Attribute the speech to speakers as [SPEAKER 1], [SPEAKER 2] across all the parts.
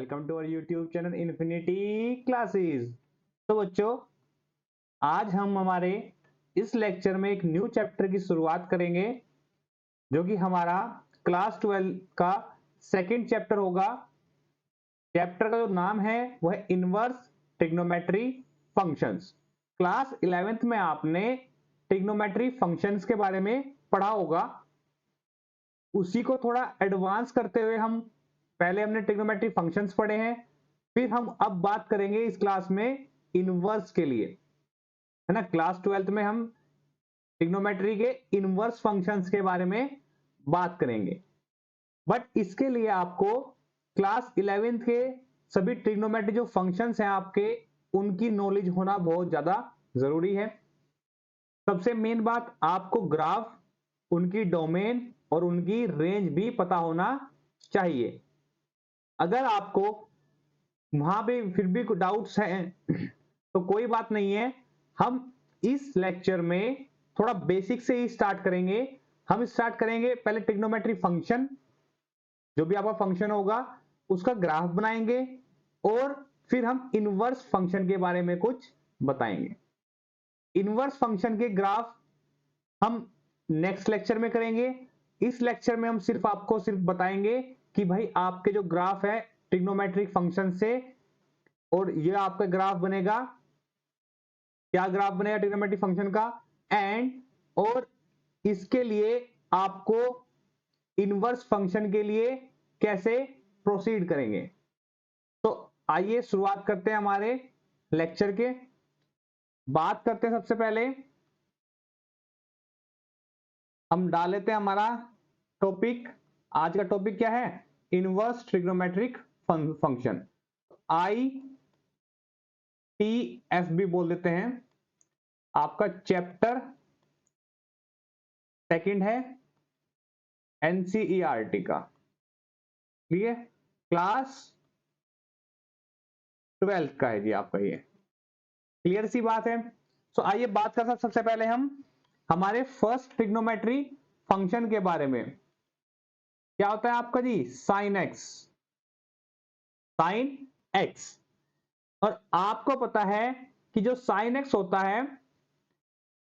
[SPEAKER 1] Welcome to our YouTube channel infinity classes. तो बच्चों, आज हम हमारे इस लेक्चर में एक न्यू चैप्टर की शुरुआत करेंगे जो कि हमारा क्लास 12 का सेकंड चैप्टर होगा। चैप्टर का जो नाम है वह है inverse trigonometry functions. Class 11th में आपने ट्रिग्नोमेट्री फंक्शंस के बारे में पढ़ा होगा, उसी को थोड़ा एडवांस करते हुए हम पहले हमने ट्रिग्नोमेट्री फंक्शंस पढ़े हैं, फिर हम अब बात करेंगे इस क्लास में इनवर्स के लिए, है ना। क्लास 12th में हम ट्रिग्नोमेट्री के इनवर्स फंक्शंस के बारे में बात करेंगे, बट इसके लिए आपको क्लास 11th के सभी ट्रिग्नोमेट्री जो फंक्शंस हैं आपके, उनकी नॉलेज होना बहुत ज्यादा जरूरी है। सबसे मेन बात, आपको ग्राफ, उनकी डोमेन और उनकी रेंज भी पता होना चाहिए। अगर आपको वहां पे फिर भी कुछ डाउट्स हैं तो कोई बात नहीं है, हम इस लेक्चर में थोड़ा बेसिक से ही स्टार्ट करेंगे। हम स्टार्ट करेंगे पहले ट्रिग्नोमेट्री फंक्शन, जो भी आपका फंक्शन होगा उसका ग्राफ बनाएंगे और फिर हम इनवर्स फंक्शन के बारे में कुछ बताएंगे। इनवर्स फंक्शन के ग्राफ हम नेक्स्ट लेक्चर में करेंगे। इस लेक्चर में हम सिर्फ आपको सिर्फ बताएंगे कि भाई आपके जो ग्राफ है ट्रिग्नोमेट्रिक फंक्शन से, और ये आपका ग्राफ बनेगा, क्या ग्राफ बनेगा ट्रिग्नोमेट्रिक फंक्शन का, एंड और इसके लिए आपको इनवर्स फंक्शन के लिए कैसे प्रोसीड करेंगे। तो आइए शुरुआत करते हैं हमारे लेक्चर के। बात करते हैं, सबसे पहले हम डाल लेते हैं हमारा टॉपिक। आज का टॉपिक क्या है? Inverse trigonometric function. ITF भी बोल देते हैं। आपका चैप्टर सेकंड है NCERT का, ठीक है, क्लास 12 का है जी आपका ये। क्लियर सी बात है। सो आइए बात करते हैं सबसे पहले हम हमारे फर्स्ट ट्रिग्नोमेट्री फंक्शन के बारे में। क्या होता है आपका जी? Sine X. साइन एक्स, और आपको पता है कि जो साइन एक्स होता है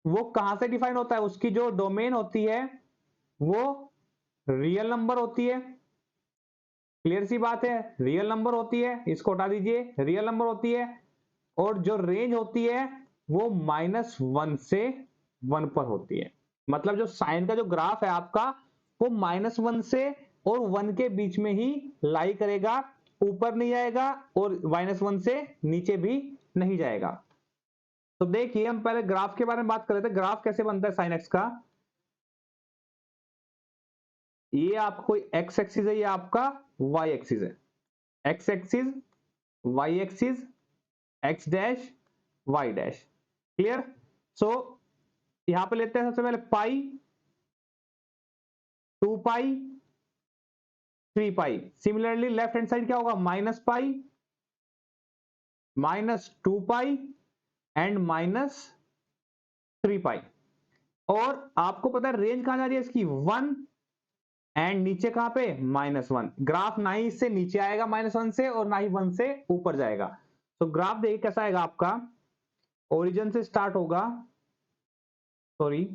[SPEAKER 1] वो कहां से डिफाइन होता है? उसकी जो डोमेन होती है वो रियल नंबर होती है। क्लियर सी बात है, रियल नंबर होती है, इसको हटा दीजिए, रियल नंबर होती है। और जो रेंज होती है वो -1 से 1 पर होती है। मतलब जो साइन का जो ग्राफ है आपका वो -1 से और 1 के बीच में ही लाई करेगा, ऊपर नहीं जाएगा और -1 से नीचे भी नहीं जाएगा। तो देखिए, हम पहले ग्राफ के बारे में बात कर रहे थे। ग्राफ कैसे बनता है साइन एक्स का? ये आपको एक्स एक्सिस है, ये आपका वाई एक्सिस है। X axis, Y axis, X dash, Y dash. Clear? So यहां पे लेते हैं सबसे पहले pi, 2 pi, 3 pi. Similarly left hand side क्या होगा? Minus pi, -2 pi and -3 pi. और आपको पता है रेंज कहां जा रही है इसकी? 1 एंड नीचे कहां पे? -1। ग्राफ ना ही इससे नीचे आएगा -1 से और ना ही 1 से ऊपर जाएगा। तो ग्राफ देखिए कैसा आएगा आपका। ओरिजिन से स्टार्ट होगा, सॉरी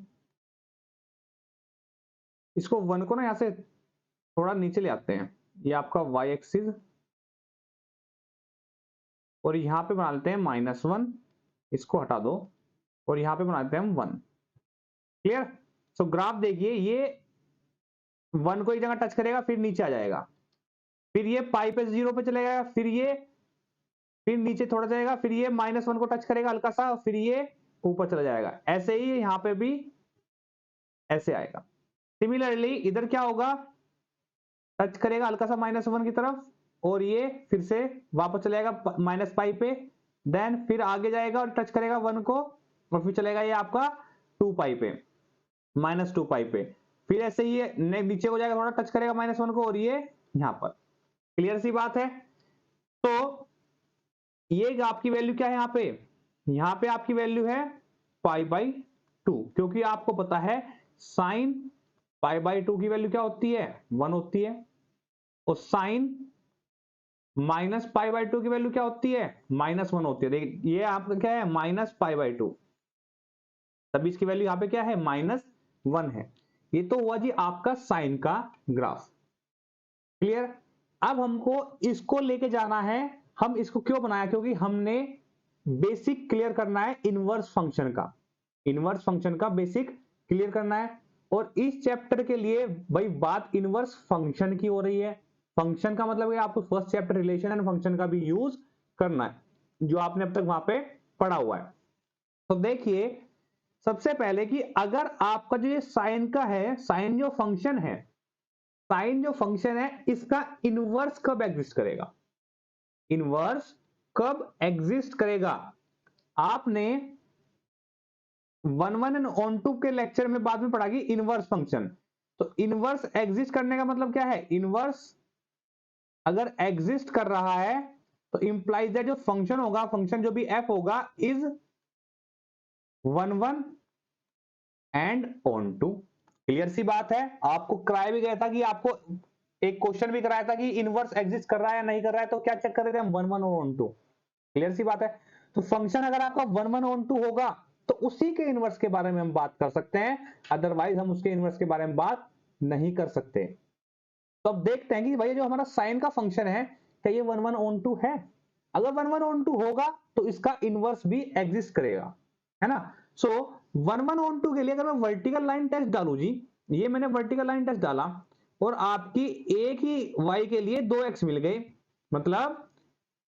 [SPEAKER 1] इसको 1 को ना यहां से थोड़ा नीचे ले आते हैं। ये आपका वाई एक्सिस, और यहां पे बना लेते हैं -1, इसको हटा दो, और यहां पे बनाते हैं हम 1। क्लियर? सो ग्राफ देखिए, ये 1 को एक जगह टच करेगा फिर नीचे आ जाएगा, फिर ये पाई पे 0 पे चलेगा, फिर नीचे थोड़ा जाएगा, फिर ये -1 को टच करेगा हल्का सा, फिर ये ऊपर चला जाएगा। ऐसे ही यहां पे भी ऐसे आएगा। सिमिलरली इधर क्या होगा? टच करेगा हल्का सा -1 की तरफ, और ये फिर से वापस चलेगा माइनस पाई पे, देन फिर आगे जाएगा और टच करेगा 1 को, और फिर चलेगा ये आपका 2 पाई पे, -2 पाई पे। फिर ऐसे ही ये नीचे को जाएगा, थोड़ा टच करेगा -1 को, और ये यहां पर। क्लियर सी बात है। तो ये आपकी वैल्यू क्या है यहाँ पे? यहाँ पे आपकी वैल्यू है π/2, क्योंकि आपको पता है साइन π/2 की वैल्यू क्या होती है? 1 होती है, और sine minus pi by two की वैल्यू क्या होती है, -1 होती है। देखिए ये आपका क्या है, माइनस पाई बाई टू, तभी इसकी वैल्यू यहाँ पे क्या है, -1 है। ये तो हुआ जी आपका साइन का ग्राफ। क्लियर। अब हमको इसको लेके जाना है, हम इसको क्यों बनाया, क्योंकि हमने बेसिक क्लियर करना है इनवर्स फंक्शन का, इनवर्स फंक्शन का बेसिक क्लियर करना है। और इस चैप्टर के लिए भाई बात इनवर्स फंक्शन की हो रही है। फंक्शन का मतलब है आपको first chapter relation and function का भी यूज करना है, जो आपने अब तक वहां पे पढ़ा हुआ है। तो देखिए सबसे पहले कि अगर आपका जो ये साइन का है, साइन जो फंक्शन है, साइन जो फंक्शन है इसका इनवर्स कब एग्जिस्ट करेगा, इनवर्स कब एग्जिस्ट करेगा। आपने 1 एंड ऑन टू के लेक्चर में बाद में पढ़ा कि इनवर्स फंक्शन। तो इनवर्स एग्जिस्ट करने का मतलब क्या है, इनवर्स अगर एग्जिस्ट कर रहा है तो इंप्लाइज दैट जो फंक्शन होगा, फंक्शन जो भी एफ होगा is 1 and onto. Clear सी बात है। आपको कराया भी गया था कि आपको एक क्वेश्चन भी कराया था कि इनवर्स एग्जिस्ट कर रहा है या नहीं कर रहा है, तो क्या चेक कर रहे थे हम, 1 और ऑन टू। क्लियर सी बात है। तो फंक्शन अगर आपका 1 ऑन टू होगा तो उसी के इनवर्स के बारे में हम बात कर सकते हैं, अदरवाइज हम उसके इनवर्स के बारे में बात नहीं कर सकते। तो अब देखते हैं कि भाई जो हमारा साइन का फंक्शन है क्या ये 1 ऑन टू है। अगर 1 ऑन टू होगा तो इसका इनवर्स भी एग्जिस्ट करेगा, है ना। सो 1 ऑन टू के लिए अगर मैं वर्टिकल लाइन टेस्ट डालू जी, ये मैंने वर्टिकल लाइन टेस्ट डाला और आपकी एक ही y के लिए 2x मिल गए, मतलब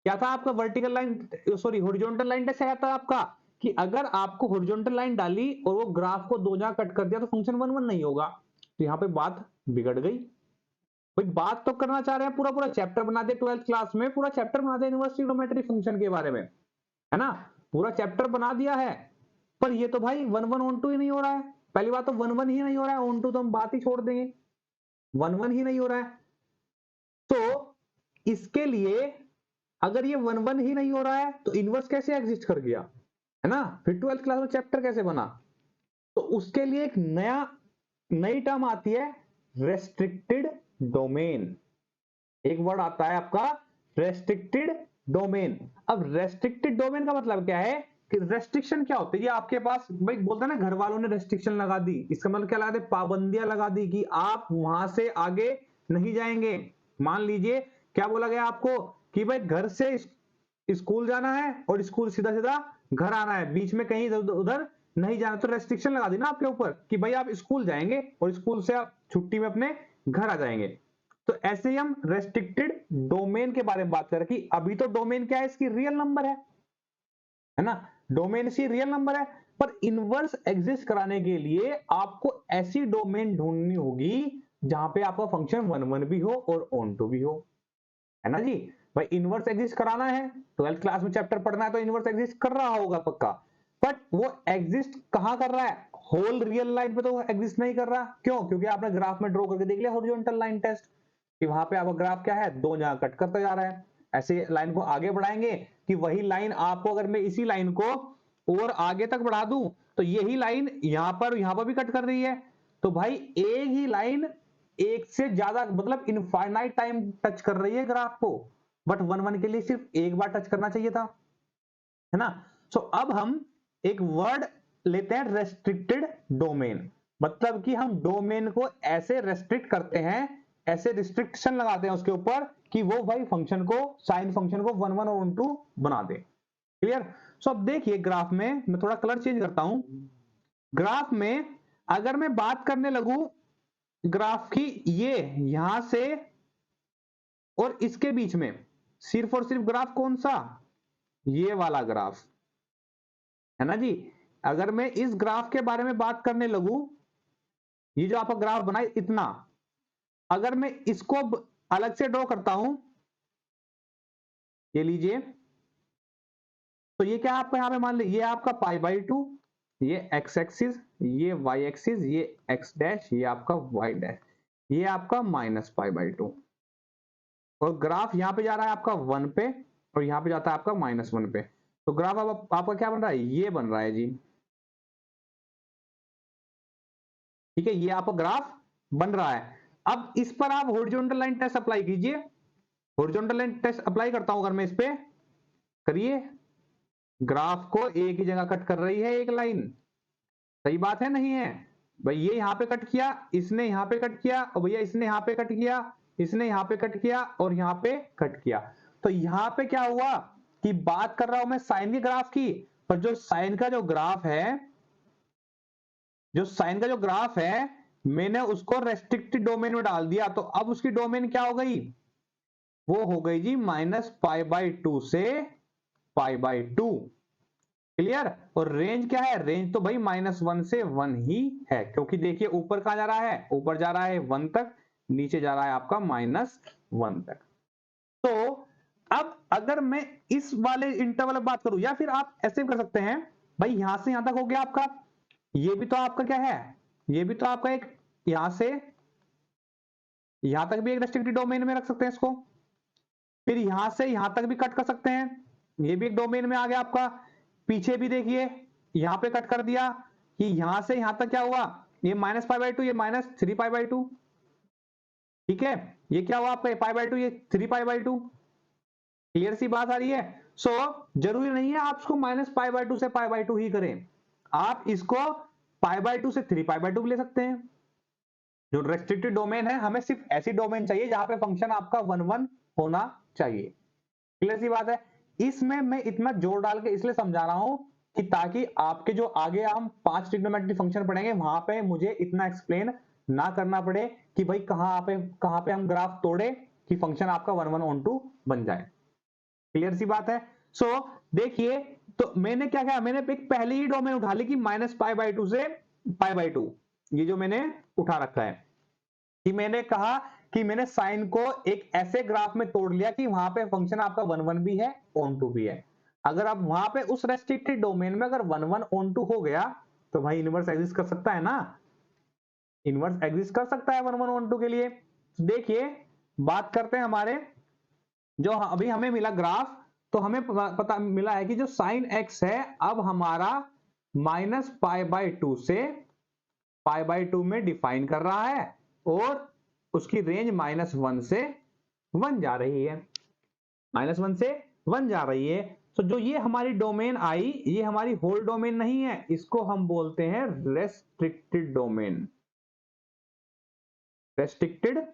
[SPEAKER 1] क्या था आपका vertical line, sorry horizontal line test क्या था आपका, कि अगर आपको हॉरिजॉन्टल लाइन डाली और वो ग्राफ को दो जगह कट कर दिया तो फंक्शन 1 नहीं होगा। तो यहां पे बात बिगड़ गई। भाई बात तो करना चाह रहे हैं, पूरा पूरा चैप्टर बना दे 12th क्लास में, पूरा चैप्टर बना दे इनवर्स ट्रिग्नोमेट्री फंक्शन के बारे में, है ना, पूरा चैप्टर बना दिया है। पर ये तो भाई 1 ऑन टू ही नहीं हो रहा है। पहली बात तो 1 ही नहीं हो रहा है, ऑन टू तो हम बात ही छोड़ देंगे, 1 ही नहीं हो रहा है। तो इसके लिए अगर ये 1 ही नहीं हो रहा है तो इनवर्स कैसे एग्जिस्ट कर गया, है ना, फिर 12th क्लास में चैप्टर कैसे बना। तो उसके लिए एक नई टर्म आती है, रेस्ट्रिक्टेड डोमेन। एक वर्ड आता है आपका रेस्ट्रिक्टेड डोमेन। अब रेस्ट्रिक्टेड डोमेन का मतलब क्या है कि रेस्ट्रिक्शन क्या होती है, ये आपके पास भाई बोलते हैं ना घर वालों ने रेस्ट्रिक्शन लगा दी, इसका मतलब क्या लगा दे, पाबंदियां लगा दी कि आप वहां से आगे नहीं जाएंगे। मान लीजिए क्या बोला गया आपको कि भाई घर से स्कूल जाना है और स्कूल सीधा सीधा घर आना है, बीच में कहीं उधर नहीं जाना, तो रेस्ट्रिक्शन लगा दी ना आपके ऊपर कि भाई आप स्कूल जाएंगे और स्कूल से आप छुट्टी में अपने घर आ जाएंगे। तो ऐसे ही हम रेस्ट्रिक्टेड डोमेन के बारे में बात करें कि अभी तो डोमेन क्या है, इसकी रियल नंबर है ना, डोमेन इसकी रियल नंबर है। पर इनवर्स एग्जिस्ट कराने के लिए आपको ऐसी डोमेन ढूंढनी होगी जहां पे आपका फंक्शन 1 भी हो और ऑन टू भी हो, है ना जी। भाई इनवर्स एग्जिस्ट कराना है, 12th क्लास में चैप्टर पढ़ना है तो इनवर्स एग्जिस्ट कर रहा होगा पक्का, बट वो एग्जिस्ट कहां कर रहा है, होल रियल लाइन पे तो एग्जिस्ट नहीं कर रहा। क्यों, क्योंकि आपने ग्राफ में ड्रॉ करके देख लिया हॉरिजॉन्टल लाइन टेस्ट कि वहां पे आपका ग्राफ क्या है, दो जगह कट करता जा रहा है। ऐसे लाइन को आगे बढ़ाएंगे कि वही लाइन आपको, अगर मैं इसी लाइन को और आगे तक बढ़ा दूं तो यही लाइन यहां पर भी कट कर रही है। तो भाई एक ही लाइन एक से ज्यादा मतलब इनफाइनाइट टाइम टच कर रही है ग्राफ को, बट 1 के लिए सिर्फ एक बार टच करना चाहिए था, है ना। सो अब हम एक वर्ड लेते हैं रेस्ट्रिक्टेड डोमेन, मतलब कि हम डोमेन को ऐसे रेस्ट्रिक्ट करते हैं, ऐसे रिस्ट्रिक्शन लगाते हैं उसके ऊपर कि वो भाई फंक्शन को, साइन फंक्शन को 1 और 1 बना दे। क्लियर। सो अब देखिए ग्राफ में मैं थोड़ा कलर चेंज करता हूं। ग्राफ में अगर मैं बात करने लगूं ग्राफ की, ये यहां से और इसके बीच में सिर्फ और सिर्फ ग्राफ कौन सा, ये वाला ग्राफ, है ना जी। अगर मैं इस ग्राफ के बारे में बात करने लगूं, ये जो आपका ग्राफ बनाए इतना, अगर मैं इसको अलग से ड्रॉ करता हूं, ये लीजिए, तो ये क्या आपका यहां पे मान लीजिए, ये आपका पाई बाई टू, ये एक्स एक्सिस, ये वाई एक्सिस, ये एक्स डैश, ये आपका वाई डैश, ये आपका माइनस पाई बाई टू, और ग्राफ यहां पे जा रहा है आपका 1 पे और यहां पे जाता है आपका -1 पे। तो ग्राफ अब आपका क्या बन रहा है, ये बन रहा है जी, ठीक है, ये आपका ग्राफ बन रहा है। अब इस पर आप हॉरिजॉन्टल लाइन टेस्ट अप्लाई कीजिए, हॉरिजॉन्टल लाइन टेस्ट अप्लाई करता हूं अगर मैं इस पे, करिए, ग्राफ को एक ही जगह कट कर रही है एक लाइन, सही बात है नहीं है भाई? ये यहां पे कट किया, इसने यहां पे कट किया, और भैया इसने यहां पे कट किया, इसने यहां पे कट किया, और यहां पे कट किया। तो यहां पे क्या हुआ कि बात कर रहा हूं मैं साइन के ग्राफ की, पर जो साइन का जो ग्राफ है, जो साइन का जो ग्राफ है, मैंने उसको रेस्ट्रिक्टेड डोमेन में डाल दिया, तो अब उसकी डोमेन क्या हो गई? वो हो गई जी -π/2 से π/2। क्लियर? और रेंज क्या है? रेंज तो भाई -1 से 1 ही है, क्योंकि देखिए ऊपर कहां जा रहा है? ऊपर जा रहा है 1 तक, नीचे जा रहा है आपका -1 तक। तो अब अगर मैं इस वाले इंटरवल बात करूं, या फिर आप ऐसे कर सकते हैं भाई, यहां से यहां तक हो गया आपका, ये भी तो आपका क्या है? ये भी तो आपका एक, यहां से यहां तक भी एक रेस्ट्रिक्टेड डोमेन में रख सकते हैं इसको, फिर यहां से यहां तक भी कट कर सकते हैं, ये भी एक डोमेन में आ गया आपका। पीछे भी देखिए यहां पे कट कर दिया कि यहां से यहां तक क्या हुआ, ये -π/2, ये -3π/2, ठीक है, ये क्या हुआ आपका π/2, ये 3π/2। क्लियर सी बात आ रही है? सो जरूरी नहीं है आप इसको -π/2 से π/2 ही करें, आप इसको π/2 से 3π/2 भी ले सकते हैं। जो रेस्ट्रिक्टेड डोमेन है, हमें सिर्फ ऐसी डोमेन चाहिए जहां पे फंक्शन आपका 1 1 होना चाहिए। क्लियर सी बात है? इसमें मैं इतना जोर डाल के इसलिए समझा रहा हूं कि ताकि आपके जो आगे हम 5 ट्रिग्नोमेट्रिक फंक्शन पढ़ेंगे, वहां पे मुझे इतना एक्सप्लेन ना करना पड़े कि भाई कहां पे हम ग्राफ तोड़े कि फंक्शन आपका 1 1 ऑन 2 बन जाए। क्लियर सी बात है? सो देखिए, तो मैंने क्या किया, मैंने एक पहली ही डोमेन उठा ली कि -π/2 से π/2, ये जो मैंने उठा रखा है, कि मैंने कहा कि मैंने साइन को एक ऐसे ग्राफ में तोड़ लिया कि वहां पे फंक्शन आपका 1 1 भी है, ऑन 2 भी है। अगर आप वहां पे उस रेस्ट्रिक्टेड डोमेन में अगर 1 1 ऑन 2 हो गया, तो भाई इनवर्स एग्जिस्ट कर सकता है ना, इनवर्स एग्जिस्ट कर सकता है 1 1 ऑन 2 के लिए। देखिए बात करते हैं हमारे जो अभी हमें मिला ग्राफ, तो हमें पता मिला है कि जो साइन एक्स है अब हमारा -π/2 से π/2 में डिफाइन कर रहा है, और उसकी रेंज -1 से 1 जा रही है, -1 से 1 जा रही है। तो जो ये हमारी डोमेन आई, ये हमारी होल डोमेन नहीं है, इसको हम बोलते हैं रेस्ट्रिक्टेड डोमेन, रेस्ट्रिक्टेड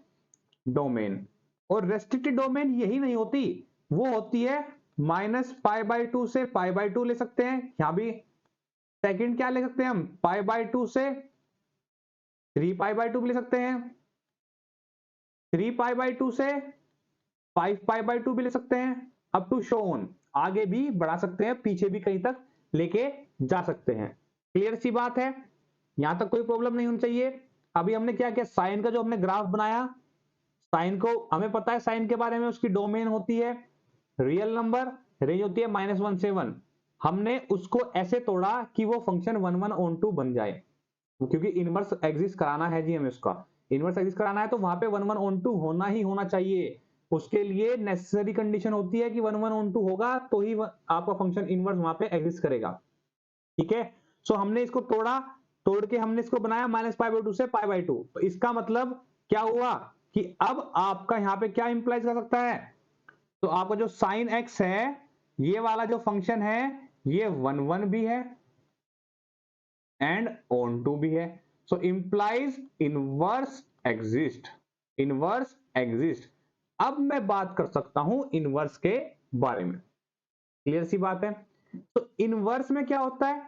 [SPEAKER 1] डोमेन। और रेस्ट्रिक्टेड डोमेन यही नहीं होती, वो होती है -π/2 से π/2 ले सकते हैं, यहां भी सेकंड क्या ले सकते हैं हम, π/2 से 3π/2 भी ले सकते हैं, 3π/2 से 5π/2 भी ले सकते हैं, अप टू शो ऑन, आगे भी बढ़ा सकते हैं, पीछे भी कहीं तक लेके जा सकते हैं। क्लियर सी बात है? यहां तक कोई प्रॉब्लम नहीं होनी चाहिए। अभी हमने क्या किया, साइन का जो हमने ग्राफ बनाया, साइन को हमें पता है, साइन के बारे में उसकी डोमेन होती है रियल नंबर, रेंज होती है -1 से 1। हमने उसको ऐसे तोड़ा कि वो फंक्शन 1 1 ऑन 2 बन जाए, क्योंकि इनवर्स एग्जिस्ट कराना है जी हमें, उसका इनवर्स एग्जिस्ट कराना है, तो वहां पे 1 1 ऑन 2 होना ही होना चाहिए। उसके लिए नेसेसरी कंडीशन होती है कि 1 1 ऑन 2 होगा तो ही आपका फंक्शन इनवर्स वहां पे एग्जिस्ट करेगा। ठीक है, सो हमने इसको तोड़ा, तोड़ के हमने इसको बनाया -π/2 से π/2। तो इसका मतलब क्या हुआ कि अब आपका यहां पे क्या इंप्लाइज कर सकता है, तो आपका जो साइन एक्स है, ये वाला जो फंक्शन है, ये 1 1 भी है एंड ऑन 2 भी है। So implies inverse exist, inverse exist. अब मैं बात कर सकता हूं इनवर्स के बारे में। क्लियर सी बात है? तो इनवर्स में क्या होता है,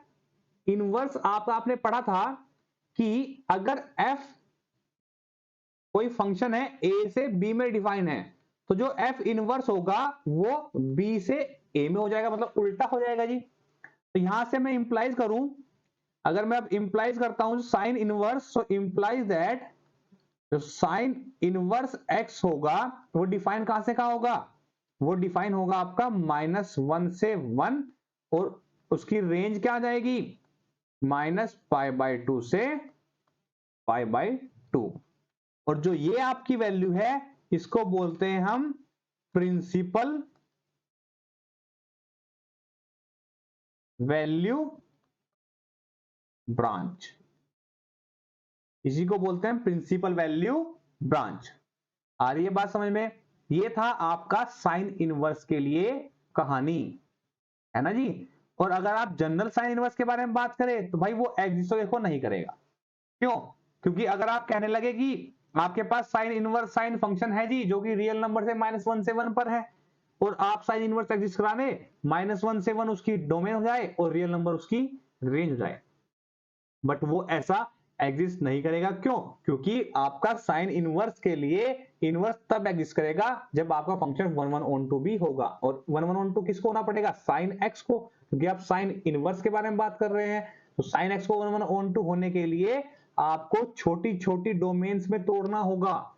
[SPEAKER 1] इनवर्स आपने पढ़ा था कि अगर f कोई फंक्शन है a से b में डिफाइन है, तो जो f इनवर्स होगा वो b से a में हो जाएगा, मतलब उल्टा हो जाएगा जी। तो यहां से मैं इंप्लाइज करूं, अगर मैं अब इंप्लाइज करता हूं sine inverse, so implies that जो साइन इनवर्स x होगा वो डिफाइन कहां से कहां होगा, वो डिफाइन होगा आपका -1 से 1, और उसकी रेंज क्या आ जाएगी, -π/2 से π/2। और जो ये आपकी वैल्यू है, इसको बोलते हैं हम प्रिंसिपल वैल्यू ब्रांच, इसी को बोलते हैं प्रिंसिपल वैल्यू ब्रांच। आ रही है बात समझ में? ये था आपका साइन इनवर्स के लिए कहानी, है ना जी। और अगर आप जनरल साइन इनवर्स के बारे में बात करें तो भाई वो एग्जिस्ट तो देखो नहीं करेगा। क्यों? क्योंकि अगर आप कहने लगे कि आपके पास साइन इनवर्स साइन फंक्शन है जी जो कि रियल नंबर से -1 से 1 पर है, और आप साइन इनवर्स एग्जिस्ट कराने -1 से 1 उसकी डोमेन हो जाए और रियल नंबर उसकी रेंज हो जाए, बट वो ऐसा एग्जिस्ट नहीं करेगा। क्यों? क्योंकि आपका साइन इनवर्स के लिए इनवर्स तब एग्जिस्ट करेगा जब आपका फंक्शन 1 1 on 2 भी होगा, और 1 1 on 2 किसको होना पड़ेगा? साइन एक्स को, क्योंकि आप साइन इनवर्स के बारे में बात कर रहे हैं। तो साइन एक्स को 1 1 on 2 होने के लिए आपको छोटी छोटी डोमेन्स में तोड़ना होगा,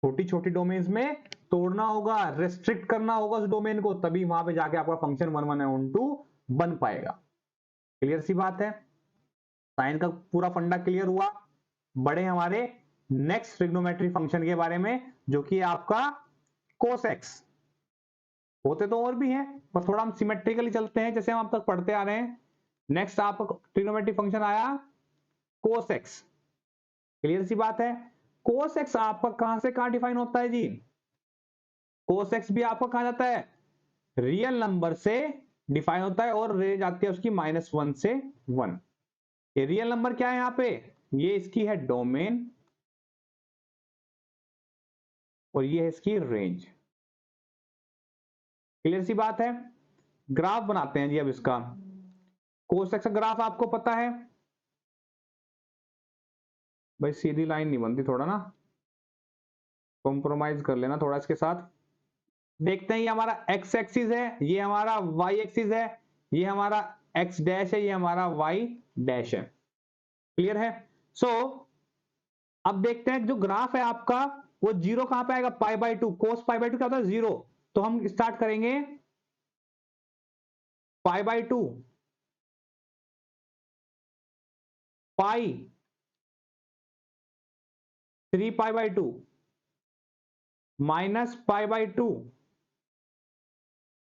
[SPEAKER 1] छोटी छोटी डोमेन्स में तोड़ना होगा, रेस्ट्रिक्ट करना होगा उस डोमेन को, तभी वहां पे जाके आपका फंक्शन 1 1 on 2 बन पाएगा। क्लियर सी बात है? साइन का पूरा फंडा क्लियर हुआ। बड़े हमारे नेक्स्ट ट्रिग्नोमेट्री फंक्शन के बारे में, जो कि आपका कोस एक्स। होते तो और भी हैं पर थोड़ा हम सिमेट्रिकली चलते हैं जैसे हम अब तक पढ़ते आ रहे हैं। नेक्स्ट आपका ट्रिग्नोमेट्री फंक्शन आया कोस एक्स। क्लियर सी बात है? कोस एक्स आपका कहां से कहां डिफाइन होता है जी? कोस एक्स भी आपका कहां जाता है? रियल नंबर से डिफाइन होता है, और रेंज आती है उसकी -1 से 1। ये रियल नंबर क्या है यहाँ पे? ये इसकी है डोमेन और ये है इसकी रेंज। क्लियर सी बात है? ग्राफ बनाते हैं जी अब इसका। कोस एक्स का ग्राफ आपको पता है भाई, सीधी लाइन नहीं बनती, थोड़ा ना कॉम्प्रोमाइज कर लेना थोड़ा इसके साथ। देखते हैं, ये हमारा एक्स एक्सिस है, ये हमारा वाई एक्सिस है, ये हमारा एक्स डैश है, ये हमारा वाई डैश है। क्लियर है? सो अब देखते हैं जो ग्राफ है आपका वो जीरो कहां पे आएगा? π/2। कोस π/2 क्या होता है? 0। तो हम स्टार्ट करेंगे π/2 पाई 3π/2 -π/2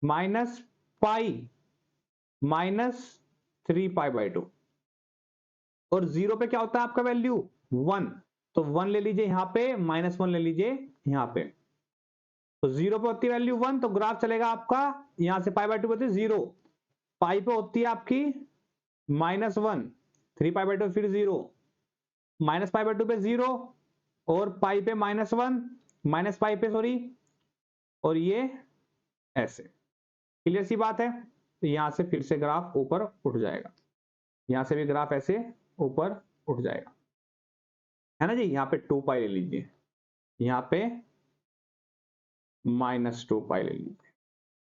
[SPEAKER 1] माइनस पाई -3π/2, और जीरो पे क्या होता है आपका वैल्यू? 1। तो 1 ले लीजिए यहां पे, -1 ले लीजिए यहां पे। तो जीरो पे होती है वैल्यू 1, तो ग्राफ चलेगा आपका यहां से π/2 होती है 0, पाई पे होती है आपकी -1, 3π/2 फिर 0, -π/2 पे 0, और पाई पे -1, माइनस पाई पे सॉरी, और ये ऐसे। क्लियर सी बात है? तो यहां से फिर से ग्राफ ऊपर उठ जाएगा, यहां से भी ग्राफ ऐसे ऊपर उठ जाएगा, है ना जी। यहां पे 2π ले लीजिए, यहां पे -2π ले लीजिए।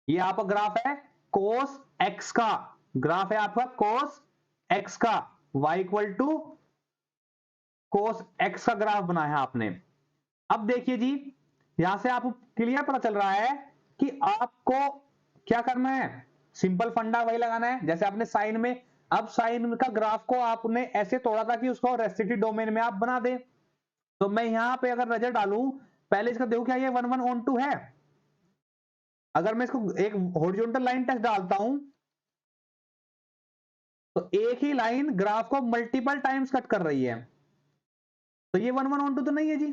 [SPEAKER 1] ये आपका ग्राफ है कोस एक्स का, ग्राफ है आपका कोस एक्स का, y equal to cos x का ग्राफ बनाया है आपने। अब देखिए जी, यहां से आपको क्लियर पता चल रहा है कि आपको क्या करना है। सिंपल फंडा वही लगाना है जैसे आपने साइन में। अब साइन का ग्राफ को आपने ऐसे तोड़ा था कि उसको रेस्ट्रिक्टेड डोमेन में आप बना दें। तो मैं यहां पे अगर नजर डालूं, पहले इसका देखो क्या ये 1 1 on 2 है। अगर मैं इसको एक हॉरिजॉन्टल लाइन टेस्ट डालता हूं तो एक ही लाइन ग्राफ को मल्टीपल टाइम्स कट कर रही है। तो ये 1 1 on 2 तो नहीं है जी।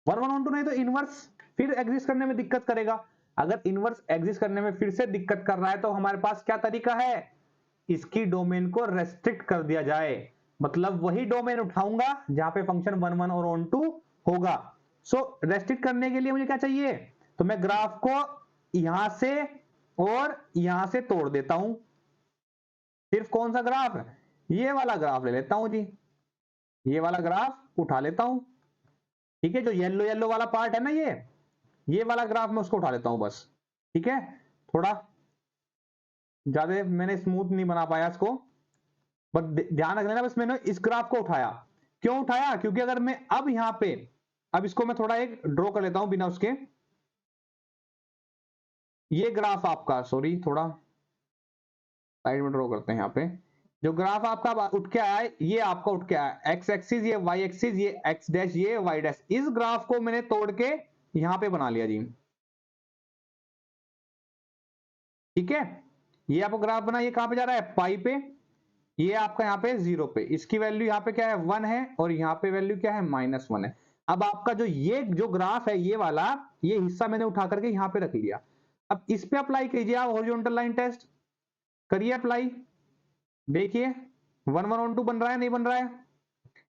[SPEAKER 1] 1 1 on 2 नहीं तो इनवर्स फिर एग्जिस्ट करने में दिक्कत करेगा। अगर इनवर्स एग्जिस्ट करने में फिर से दिक्कत कर रहा है तो हमारे पास क्या तरीका है? इसकी डोमेन को रेस्ट्रिक्ट कर दिया जाए, मतलब वही डोमेन उठाऊंगा जहां पे फंक्शन 1 1 और on 2 होगा। सो रेस्ट्रिक्ट करने के लिए मुझे क्या चाहिए? तो मैं ग्राफ को यहां से और यहां से तोड़ देता हूं। सिर्फ कौन सा ग्राफ? ये वाला ग्राफ ले लेता हूं जी, ये वाला ग्राफ उठा लेता हूं। ठीक है, जो येलो येलो वाला पार्ट है ना, ये वाला ग्राफ मैं उसको उठा लेता हूं बस। ठीक है, थोड़ा ज्यादा मैंने स्मूथ नहीं बना पाया इसको, बट ध्यान रख लेना, बस मैंने इस ग्राफ को उठाया। क्यों उठाया? क्योंकि अगर मैं अब यहां पे, अब इसको मैं थोड़ा एक ड्रॉ कर लेता हूं बिना उसके। ये ग्राफ आपका, सॉरी थोड़ा साइड में ड्रॉ करते हैं। यहां पे जो ग्राफ आपका उठ के आया है, ये आपका उठ के आया एक्स एक्सिस, ये वाई एक्सिस, ये एक्स डैश, ये वाई डैश। इस ग्राफ को मैंने तोड़ के यहां पे बना लिया जी। ठीक है, ये आपको ग्राफ बना, ये कहां पे जा रहा है? पाई पे। ये आपका यहाँ पे 0 पे, इसकी वैल्यू यहाँ पे क्या है? 1 है, और यहाँ पे वैल्यू क्या है? -1 है। अब आपका जो ग्राफ है ये वाला, ये हिस्सा मैंने उठा करके यहां पे रख लिया। अब इस पे अप्लाई कीजिए आप हॉरिजॉन्टल लाइन टेस्ट, करिए अप्लाई, देखिए 1 1 on 2 बन रहा है नहीं बन रहा है?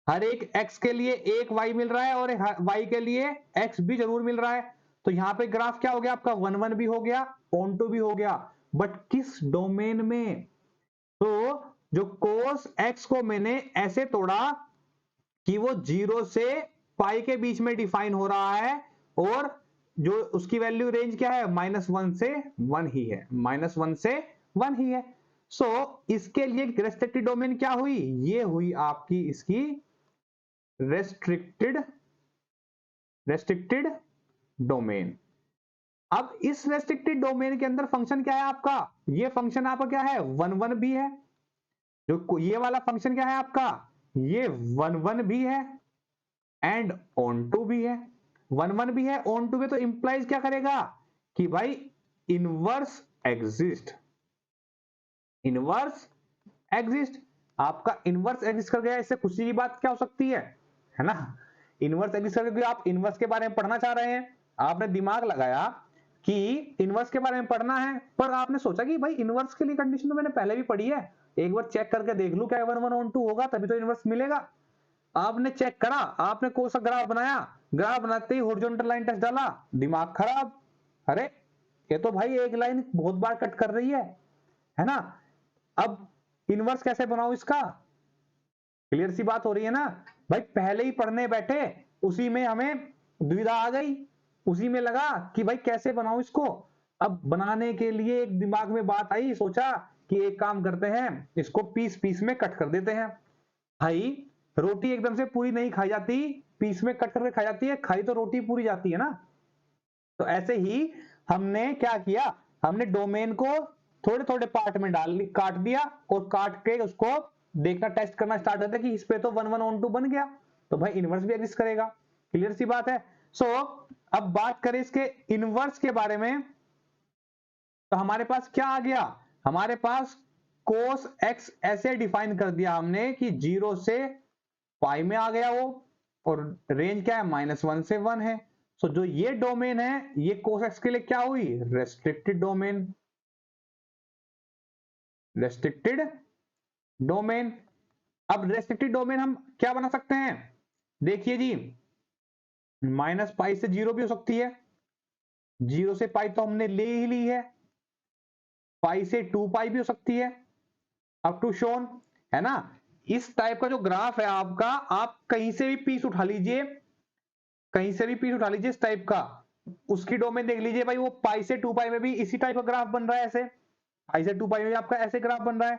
[SPEAKER 1] हर एक x के लिए एक y मिल रहा है और y के लिए x भी जरूर मिल रहा है। तो यहाँ पे ग्राफ क्या हो गया आपका, 1 1 भी हो गया, ऑन टू भी हो गया, बट किस डोमेन में? तो जो cos x को मैंने ऐसे तोड़ा कि वो 0 से पाई के बीच में डिफाइन हो रहा है, और जो उसकी वैल्यू रेंज क्या है, -1 से 1 ही है, -1 से 1 ही है। सो इसके लिए रेस्ट्रिक्टेड डोमेन क्या हुई, ये हुई आपकी इसकी रेस्ट्रिक्टेड डोमेन। अब इस रेस्ट्रिक्टेड डोमेन के अंदर फंक्शन क्या है आपका, ये फंक्शन आपका क्या है, 1 1 भी है। जो ये वाला फंक्शन क्या है आपका, ये 1 1 भी है एंड ऑन टू भी है। 1 1 भी है, ऑन टू भी, तो इंप्लाइज क्या करेगा कि भाई इनवर्स एग्जिस्ट, इनवर्स एग्जिस्ट। आपका इनवर्स एग्जिस्ट कर गया, इससे खुशी की बात क्या हो सकती है ना? इनवर्स एग्जिस्ट करके आप इनवर्स के बारे में पढ़ना चाह रहे हैं, आपने दिमाग लगाया कि इनवर्स के बारे में पढ़ना है, पर आपने सोचा कि भाई इनवर्स के लिए कंडीशन तो मैंने पहले भी पढ़ी है, एक बार चेक करके देख लूं क्या 1 1 on 2 होगा तभी तो इनवर्स मिलेगा। आपने चेक करा, आपने कौन सा ग्राफ बनाया, ग्राफ बनाते ही हॉरिजॉन्टल लाइन टेस्ट डाला, दिमाग खराब, अरे ये तो भाई एक लाइन बहुत बार कट कर रही है ना? अब इनवर्स कैसे बनाऊं इसका, क्लियर सी बात हो रही है ना भाई? पहले ही पढ़ने बैठे, उसी में हमें दुविधा आ गई, उसी में लगा कि भाई कैसे बनाऊं इसको। अब बनाने के लिए एक दिमाग में बात आई, सोचा कि एक काम करते हैं, इसको पीस पीस में कट कर देते हैं। भाई रोटी एकदम से पूरी नहीं खाई जाती, पीस में कट करके खाई जाती है, खाई तो रोटी पूरी जाती है ना? तो ऐसे ही हमने क्या किया, हमने डोमेन को थोड़े थोड़े पार्ट में काट दिया, और काट के उसको देखना, टेस्ट करना स्टार्ट करते कि इस पे तो 1 1 on 2 बन गया, तो भाई इनवर्स भी एग्जिस्ट करेगा। क्लियर सी बात है? सो अब बात करें इसके इनवर्स के बारे में, तो हमारे पास क्या आ गया, हमारे पास cos x ऐसे डिफाइन कर दिया हमने कि 0 से पाई में आ गया वो, और रेंज क्या है, -1 से 1 है। सो जो ये डोमेन है, ये cos x के लिए क्या हुई, रेस्ट्रिक्टेड डोमेन, रेस्ट्रिक्टेड डोमेन। अब रेस्ट्रिक्टेड डोमेन हम क्या बना सकते हैं, देखिए जी, -पाई से 0 भी हो सकती है, 0 से पाई तो हमने ले ही ली है, पाई से 2 पाई भी हो सकती है, अप टू शोन, है ना? इस टाइप का जो ग्राफ है आपका, आप कहीं से भी पीस उठा लीजिए, कहीं से भी पीस उठा लीजिए इस टाइप का, उसकी डोमेन देख लीजिए भाई, वो पाई से 2 पाई में भी इसी टाइप का ग्राफ बन रहा है, ऐसे पाई से 2 पाई में भी आपका ऐसे ग्राफ बन रहा है,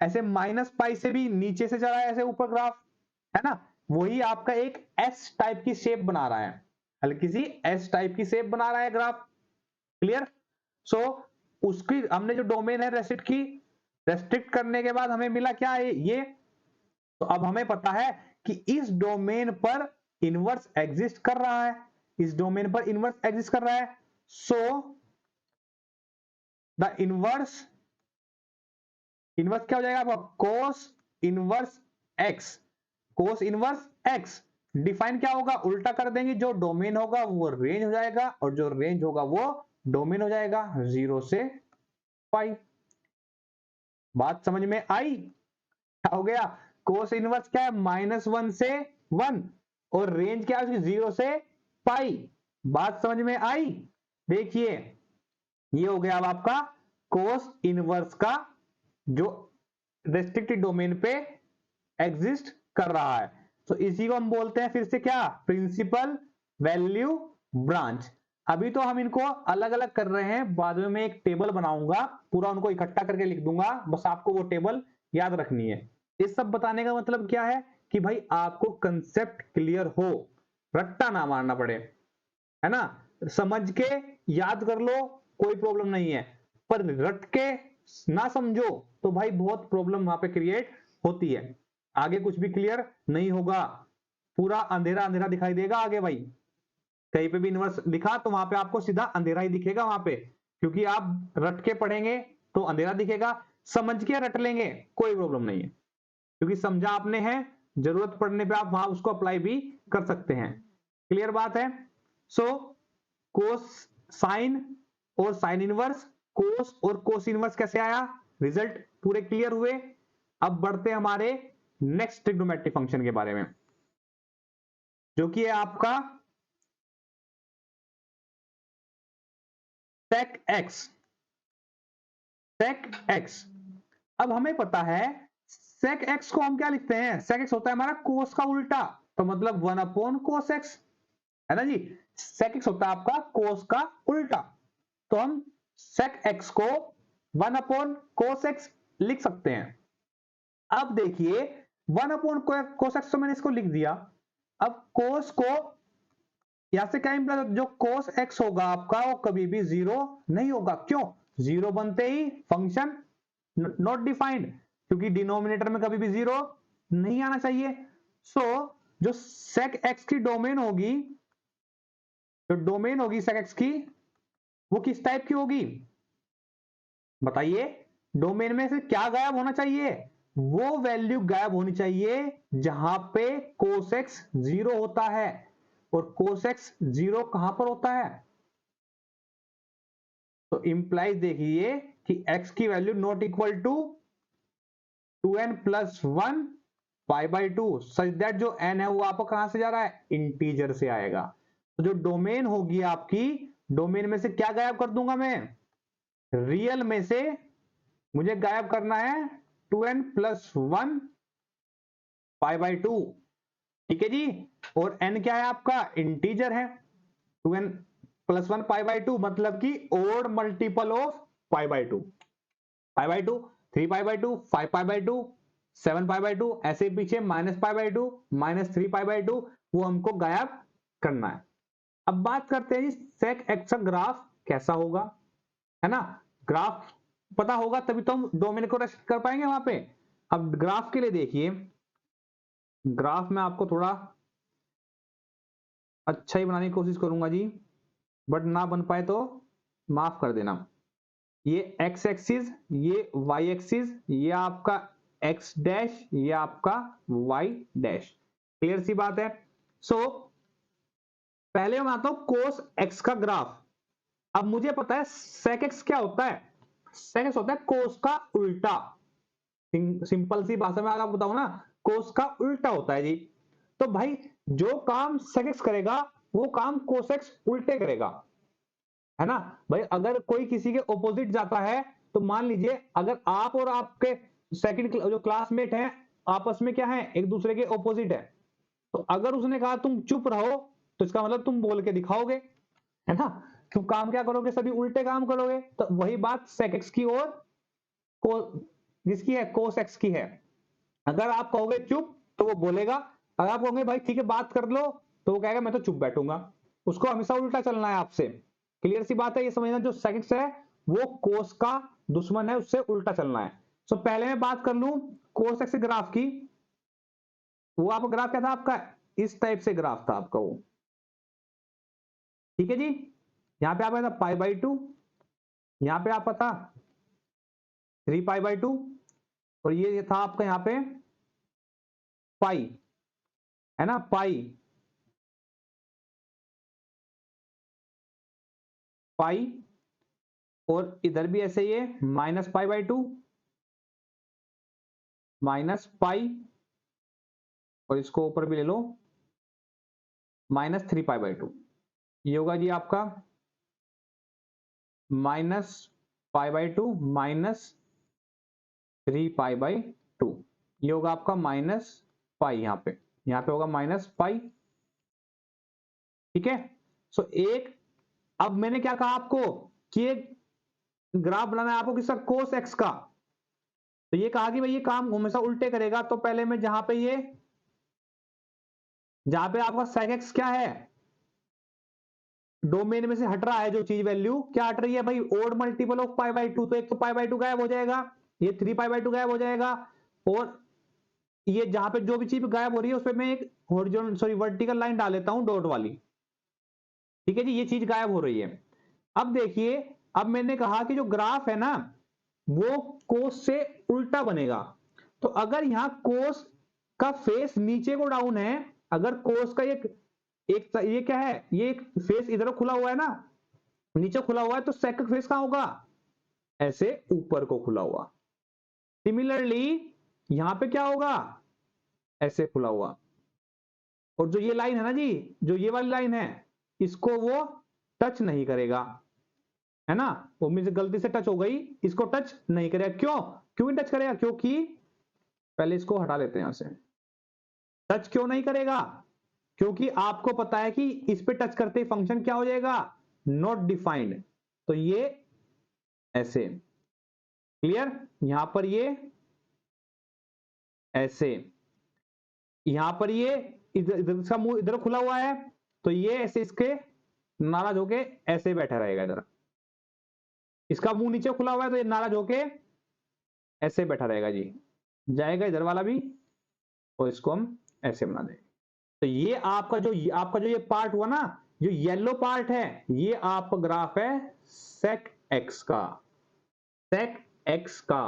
[SPEAKER 1] ऐसे -पाई से भी नीचे से जा रहा है ऐसे ऊपर ग्राफ, है ना? वही आपका एक एस टाइप की शेप बना रहा है, हल्की सी एस टाइप की शेप बना रहा है ग्राफ। क्लियर? सो उसकी हमने जो डोमेन है रेस्ट्रिक्ट करने के बाद हमें मिला क्या है ये, तो अब हमें पता है कि इस डोमेन पर इनवर्स एग्जिस्ट कर रहा है, इस डोमेन पर इनवर्स एग्जिस्ट कर रहा है। सो द इनवर्स क्या हो जाएगा आपका, cos inverse x, cos inverse x define क्या होगा, उल्टा कर देंगे, जो डोमेन होगा वो रेंज हो जाएगा, और जो रेंज होगा वो डोमेन हो जाएगा, 0 से पाई। बात समझ में आई? क्या हो गया, कोस इनवर्स क्या है, -1 से 1, और रेंज क्या है उसकी, 0 से पाई। बात समझ में आई? देखिए ये हो गया अब आपका कोस इनवर्स का जो रेस्ट्रिक्टेड डोमेन पे एग्जिस्ट कर रहा है। तो इसी को हम बोलते हैं फिर से क्या, प्रिंसिपल वैल्यू ब्रांच। अभी तो हम इनको अलग अलग कर रहे हैं, बाद में मैं एक टेबल बनाऊंगा, पूरा उनको इकट्ठा करके लिख दूंगा, बस आपको वो टेबल याद रखनी है। इस सब बताने का मतलब क्या है कि भाई आपको कंसेप्ट क्लियर हो, रट्टा ना मारना पड़े, है ना? समझ के याद कर लो, कोई प्रॉब्लम नहीं है, पर रट के ना समझो तो भाई बहुत प्रॉब्लम वहां पे क्रिएट होती है, आगे कुछ भी क्लियर नहीं होगा, पूरा अंधेरा अंधेरा दिखाई देगा आगे भाई। कहीं पे भी इनवर्स लिखा तो वहां पे आपको सीधा अंधेरा ही दिखेगा वहां पे, क्योंकि आप रट के पढ़ेंगे तो अंधेरा दिखेगा, समझ के रट लेंगे कोई प्रॉब्लम नहीं है, क्योंकि समझा आपने है, जरूरत पड़ने पे आप वहां उसको अप्लाई भी कर सकते हैं। क्लियर बात है। सो कोस साइन और साइन इनवर्स, कोस और कोस इनवर्स कैसे आया, रिजल्ट पूरे क्लियर हुए। अब बढ़ते हमारे नेक्स्ट ट्रिग्नोमेट्रिक फंक्शन के बारे में, जो कि है आपका sec x। sec x, अब हमें पता है sec x को हम क्या लिखते हैं, sec x होता है हमारा कोस का उल्टा, तो मतलब 1 अपॉन कोस x, है ना जी। sec x होता है आपका कोस का उल्टा, तो हम sec x को 1 अपॉन कोस x लिख सकते हैं। अब देखिए 1 अपॉन कोस x तो मैंने इसको लिख दिया। अब कोस को यहां से क्या इंप्लाई, जो कोस x होगा आपका वो कभी भी जीरो नहीं होगा। क्यों, जीरो बनते ही फंक्शन नॉट डिफाइंड, क्योंकि डिनोमिनेटर में कभी भी जीरो नहीं आना चाहिए। सो जो sec x की डोमेन होगी, जो डोमेन होगी sec x की, वो किस टाइप की होगी बताइए। डोमेन में से क्या गायब होना चाहिए, वो वैल्यू गायब होनी चाहिए जहां पे cos x जीरो होता है। और cos x जीरो कहां पर होता है, तो इंप्लाइज देखिए कि x की value not equal to 2n plus 1 pi by 2, such that जो n है वो आपको कहां से जा रहा है, इंटीजर से आएगा। तो जो डोमेन होगी आपकी, डोमेन में से क्या गायब कर दूंगा मैं, रियल में से मुझे गायब करना है 2n प्लस 1 पाई बाई 2, ठीक है जी। और n क्या है आपका, इंटीजर है। 2n प्लस 1 पाई बाई 2 मतलब कि odd multiple of pi by 2, pi by 2, 3 pi by 2, 5 pi by 2, 7 pi by 2, ऐसे पीछे minus pi by 2, minus 3 pi by 2, वो हमको गायब करना है। अब बात करते हैं जी sec x का ग्राफ कैसा होगा, है ना। ग्राफ पता होगा तभी तो हम डोमेन को रेस्ट्रिक्ट कर पाएंगे वहां पे। अब ग्राफ के लिए देखिए, ग्राफ में आपको थोड़ा अच्छा ही बनाने की कोशिश करूंगा जी, बट ना बन पाए तो माफ कर देना। ये x एक्सिस, ये y एक्सिस, ये आपका x डैश, ये आपका y डैश, क्लियर सी बात है। सो पहले मैं आता हूं कोस x का ग्राफ। अब मुझे पता है sec x क्या होता है, sec x होता है कोस का उल्टा। सिंपल सी भाषा में अगर आपको बताऊं ना, कोस का उल्टा होता है जी। तो भाई जो काम sec x करेगा वो काम cos x उल्टे करेगा, है ना। भाई अगर कोई किसी के ऑपोजिट जाता है, तो मान लीजिए अगर आप और आपके सेकंड जो क्लासमेट हैं आपस में क्या है, एक दूसरे के ऑपोजिट है, तो अगर उसने कहा तुम चुप रहो, तो इसका मतलब तुम बोल के दिखाओगे, है ना। तुम काम क्या करोगे, सभी उल्टे काम करोगे। तो वही बात sec x की और जिसकी है cos x की है। अगर आप कहोगे चुप तो वो बोलेगा, अगर आप कहोगे भाई ठीक है बात कर लो, तो वो कहेगा मैं तो चुप बैठूंगा। उसको हमेशा उल्टा चलना है आपसे, क्लियर सी बात है। ये समझना जो sec x है वो कोस का दुश्मन है, उससे उल्टा चलना है। तो पहले मैं बात कर लूं cos x ग्राफ की। वो आपका ग्राफ क्या था, आपका इस टाइप से ग्राफ था आपका वो, ठीक है जी। यहां पे आपका था पाई बाई 2, यहां पे आपका था 3 पाई बाई 2, और ये था आपका यहां पे पाई, है ना, पाई पाई। और इधर भी ऐसे ही है minus pi by 2, minus pi, और इसको ऊपर भी ले लो माइनस 3 पाई बाई 2। ये होगा जी आपका minus pi by 2 minus 3 pi by 2। ये होगा आपका माइनस पाई, यहां पे होगा माइनस पाई, ठीक है। सो एक, अब मैंने क्या कहा आपको कि एक ग्राफ बनाना है आपको किसका, कोस एक्स का। तो ये कहा कि भाई ये काम हमेशा उल्टे करेगा, तो पहले मैं जहां पे ये, जहां पे आपका sec x क्या है, डोमेन में से हट रहा है जो चीज, वैल्यू क्या हट रही है भाई, odd multiple of pi by 2, तो एक तो पाई बाई 2 गायब हो जाएगा, ये 3 पाई बाई 2 गायब हो जाएगा, और ये जहां पे जो भी चीज गायब हो रही है उस पर मैं एक हॉरिजॉन्टल सॉरी वर्टिकल लाइन डाल लेता हूं डॉट वाली, ठीक है जी। ये चीज गायब हो रही है। अब देखिए, अब मैंने कहा कि जो ग्राफ है ना वो कोस से उल्टा बनेगा। तो अगर यहां कोस का फेस नीचे को डाउन है, अगर कोस का एक ये क्या है, ये एक फेस इधर खुला हुआ है ना, नीचे खुला हुआ है, तो सेकंड फेस कहां होगा, ऐसे ऊपर को खुला हुआ। सिमिलरली यहां पे क्या होगा, ऐसे खुला हुआ। और जो ये लाइन है ना जी, जो ये वाली लाइन है, इसको वो टच नहीं करेगा, है ना, वो मुझे गलती से टच हो गई, इसको टच नहीं करेगा। क्यों, क्यों नहीं टच करेगा, क्योंकि पहले इसको हटा लेते हैं यहां से। टच क्यों नहीं करेगा, क्योंकि आपको पता है कि इस पे टच करते ही फंक्शन क्या हो जाएगा, नॉट डिफाइंड। तो ये ऐसे, क्लियर, यहां पर ये ऐसे, यहां पर ये इधर इधर इसका मुंह इधर खुला हुआ है, तो ये ऐसे इसके नाराज होके ऐसे बैठा रहेगा इधर। इसका मुंह नीचे खुला हुआ है, तो ये नाराज होके ऐसे बैठा रहेगा जी, जाएगा इधर वाला भी, और इसको हम ऐसे बना देंगे। तो ये आपका जो ये पार्ट हुआ ना, जो येलो पार्ट है, ये आपका ग्राफ है सेक एक्स का, सेक एक्स का।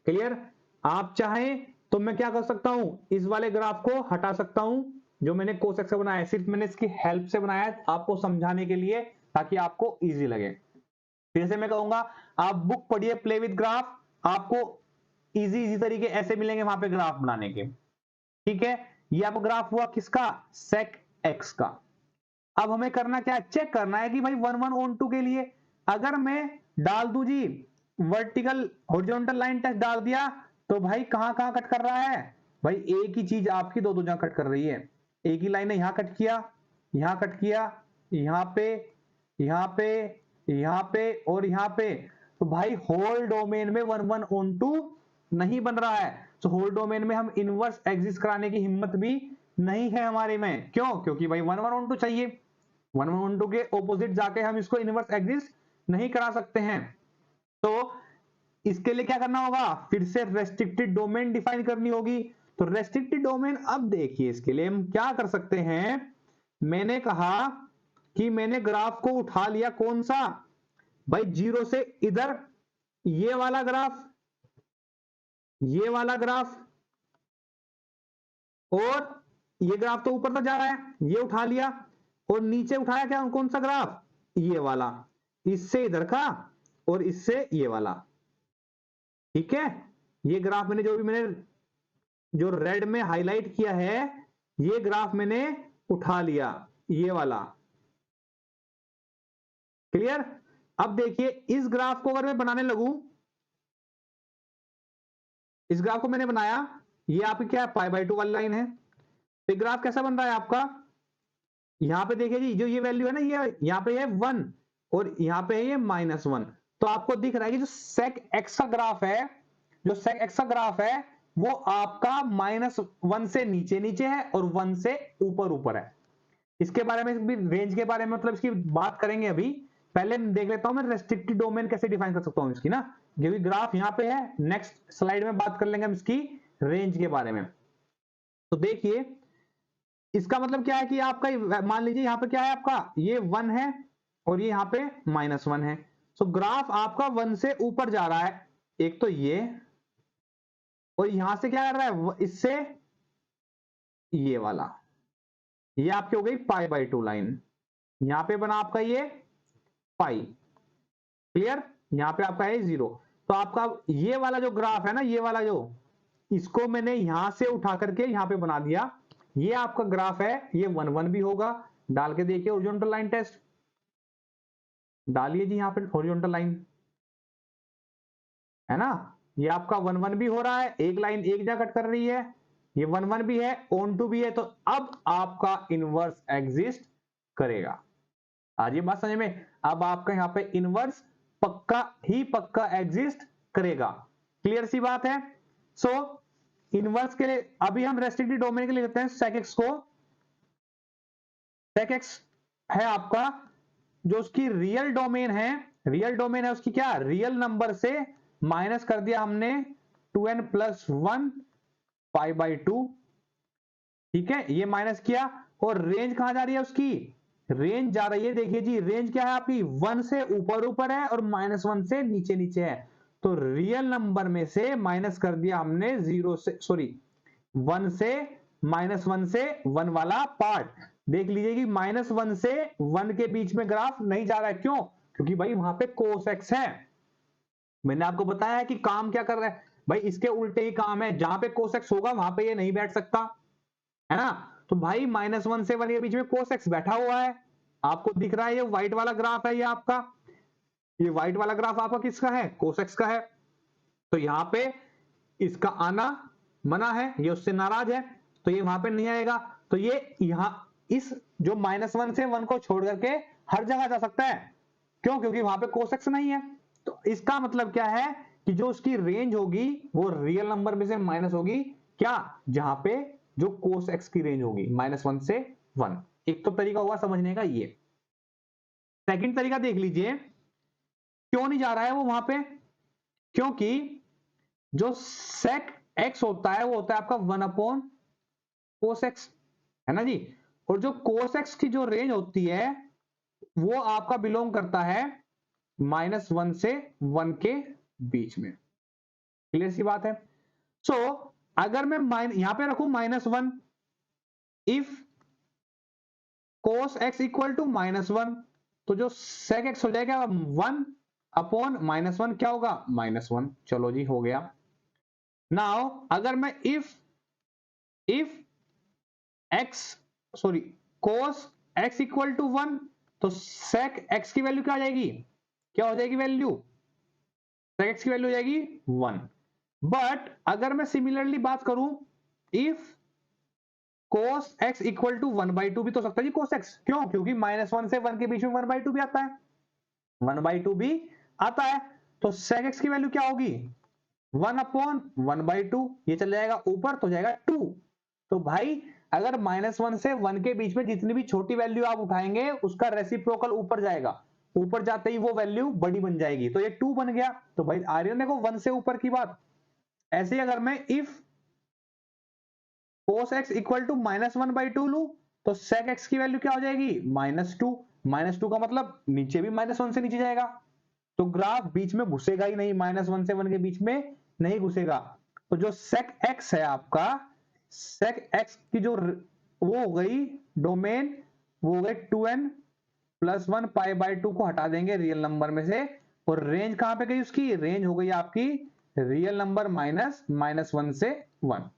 [SPEAKER 1] क्लियर, आप चाहें तो मैं क्या कर सकता हूं, इस वाले ग्राफ को हटा सकता हूं, जो मैंने कोस एक्स बनाया है, सिर्फ मैंने इसकी हेल्प से बनाया है आपको समझाने के लिए, ताकि आपको इजी लगे। फिर से मैं कहूंगा, आप बुक पढ़िए प्ले विद ग्राफ, आपको इजी इजी तरीके ऐसे मिलेंगे वहां पे ग्राफ बनाने के। ठीक है, ये आपका ग्राफ हुआ किसका, सेक एक्स का। अब हमें करना क्या है, चेक करना है कि भाई 1 1 के लिए अगर मैं डाल दूं जी वर्टिकल हॉरिजॉन्टल लाइन टेस्ट डाल दिया, तो भाई कहां कहां कट कर रहा है, भाई एक ही चीज आपकी दो दो जगह कट कर रही है। एक ही लाइन ने यहां कट किया, यहां कट किया, यहां पे, यहां पे, यहां पे और यहां पे। तो भाई होल डोमेन में 1 1 नहीं बन रहा है। तो होल डोमेन में हम इनवर्स एग्जिस्ट कराने की हिम्मत भी नहीं है हमारे में। क्यों, क्योंकि भाई 1 1 चाहिए, 1 1 के ऑपोजिट जाके हम इसको इनवर्स एग्जिस्ट नहीं करा सकते हैं। तो इसके लिए क्या करना होगा, फिर से रेस्ट्रिक्टेड डोमेन डिफाइन करनी होगी। तो रेस्ट्रिक्टेड डोमेन, अब देखिए इसके लिए हम क्या कर सकते हैं, मैंने कहा कि मैंने ग्राफ को उठा लिया, कौन सा भाई, जीरो से इधर, ये वाला ग्राफ, ये वाला ग्राफ, और ये ग्राफ तो ऊपर तक जा रहा है, ये उठा लिया, और नीचे उठाया क्या, कौन सा ग्राफ, ये वाला, इससे इधर का और इससे ये वाला। ठीक है, ये ग्राफ मैंने जो रेड में हाईलाइट किया है, ये ग्राफ मैंने उठा लिया, ये वाला। क्लियर, अब देखिए इस ग्राफ को अगर मैं बनाने लगूं, इस ग्राफ को मैंने बनाया, ये आपकी क्या है, π/2 वाली लाइन है। तो ग्राफ कैसा बन रहा है आपका, यहां पे देखिए जी, जो ये वैल्यू है ना, ये यहां पे है 1 और यहां पे है ये -1। तो आपको दिख रहा है कि जो सेक एक्स का ग्राफ है, जो सेक एक्स का ग्राफ है, वो आपका -1 से नीचे नीचे है और 1 से ऊपर ऊपर है। इसके बारे में भी, रेंज के बारे में मतलब इसकी बात करेंगे अभी। पहले देख लेता हूं मैं रेस्ट्रिक्टेड डोमेन कैसे डिफाइन कर सकता हूं इसकी ना, क्योंकि ग्राफ यहां पे है, नेक्स्ट स्लाइड में बात कर लेंगे हम इसकी रेंज के बारे में। तो देखिए इसका मतलब क्या है कि आपका, मान लीजिए यहां पे क्या है आपका, ये 1 है और ये यहां पे -1 है। तो ग्राफ आपका 1 से ऊपर जा रहा है, एक तो ये, और यहां से क्या कर रहा है, इससे ये वाला, ये आपकी हो गई π/2 लाइन। यहां पे बना आपका ये पाई। क्लियर, यहां पे आपका है 0। तो आपका ये वाला जो ग्राफ है ना, ये वाला जो, इसको मैंने यहां से उठा करके यहां पे बना दिया, ये आपका ग्राफ है, ये 1 1 भी होगा। डाल के देखिए हॉरिजॉन्टल लाइन टेस्ट, डालिए जी यहां पे हॉरिजॉन्टल लाइन, है ना, ये आपका 1 1 भी हो रहा है, एक लाइन एक जगह कट कर रही है, ये 1 1 भी है, ऑन टू भी है। तो अब आपका इनवर्स एग्जिस्ट करेगा। आज ये बात समझ में, अब आपका यहां पे इनवर्स पक्का ही पक्का एग्जिस्ट करेगा। क्लियर सी बात है। सो इनवर्स के लिए अभी हम रेस्ट्रिक्टेड डोमेन के लिए लेते हैं सेक एक्स को। सेक एक्स है आपका जो उसकी रियल डोमेन है, रियल डोमेन है उसकी क्या, रियल नंबर से माइनस कर दिया हमने 2n+1 π/2। ठीक है, ये माइनस किया, और रेंज कहां जा रही है उसकी, रेंज जा रही है, देखिए जी रेंज क्या है आपकी, 1 से ऊपर ऊपर है और -1 से नीचे नीचे है। तो रियल नंबर में से माइनस कर दिया हमने 0 से, सॉरी 1 से, -1 से 1 वाला पार्ट। देख लीजिए कि -1 से 1 के बीच में ग्राफ नहीं जा रहा है। क्यों? क्योंकि भाई वहां पे cos x है। मैंने आपको बताया है कि काम क्या कर रहा है भाई, इसके उल्टे ही काम है। जहां पे cos x होगा वहां पे ये नहीं बैठ सकता, है ना। तो भाई -1 से 1 के बीच में cos x बैठा हुआ है, आपको दिख रहा है। ये व्हाइट वाला ग्राफ है, ये आपका, ये व्हाइट वाला ग्राफ आपका किसका है? cos x का है। तो यहाँ पे इसका आना मना है, ये उससे नाराज है, तो ये वहां पे नहीं आएगा। तो ये यहाँ इस जो -1 से 1 को छोड़ करके हर जगह जा सकता है। क्यों? क्योंकि वहां पे cos x नहीं है। तो इसका मतलब क्या है कि जो उसकी रेंज होगी वो रियल नंबर में से माइनस होगी, क्या? जहां पे जो cos x की रेंज होगी -1 से 1। एक तो तरीका हुआ समझने का ये। सेकंड तरीका देख लीजिए, क्यों नहीं जा रहा है वो वहां पे? क्योंकि जो sec x होता है वो होता है आपका 1/cos x, है ना जी। और जो cos x की जो रेंज होती है वो आपका बिलोंग करता है -1 से 1 के बीच में। क्लियर सी बात है। सो अगर मैं यहां पे रखूं -1, if cos x equal to -1, तो जो sec x हो जाएगा 1/-1 क्या होगा? -1। चलो जी, हो गया। नाउ अगर मैं if cos x equal to 1, तो sec x की वैल्यू क्या आ जाएगी? क्या हो जाएगी वैल्यू? sec x की वैल्यू हो जाएगी 1। बट अगर मैं सिमिलरली बात करूं, if cos x equal to 1/2 भी तो सकता है जी cos x। क्यों? क्योंकि -1 से 1 के बीच में 1/2 भी आता है, 1/2 भी आता है। तो sec x की वैल्यू क्या होगी? 1/1/2। ये चल जाएगा ऊपर तो जाएगा 2। तो भाई अगर -1 से 1 के बीच में जितनी भी छोटी वैल्यू आप उठाएंगे उसका रेसिप्रोकल ऊपर जाएगा, ऊपर जाते ही वो वैल्यू बड़ी बन जाएगी। तो ये 2 बन गया। तो भाई आ रही है देखो 1 से ऊपर की बात। ऐसे ही अगर मैं if cos x equal to -1/2 लू, तो sec x की वैल्यू क्या हो जाएगी? -2। -2 का मतलब नीचे भी -1 से नीचे जाएगा, तो ग्राफ बीच में घुसेगा ही नहीं, -1 से 1 के बीच में नहीं घुसेगा। तो जो sec x है आपका, sec x की जो वो हो गई डोमेन, वो हो गई 2n+1 π/2 को हटा देंगे रियल नंबर में से, और रेंज कहां पे गई उसकी? रेंज हो गई आपकी रियल नंबर -1 से 1।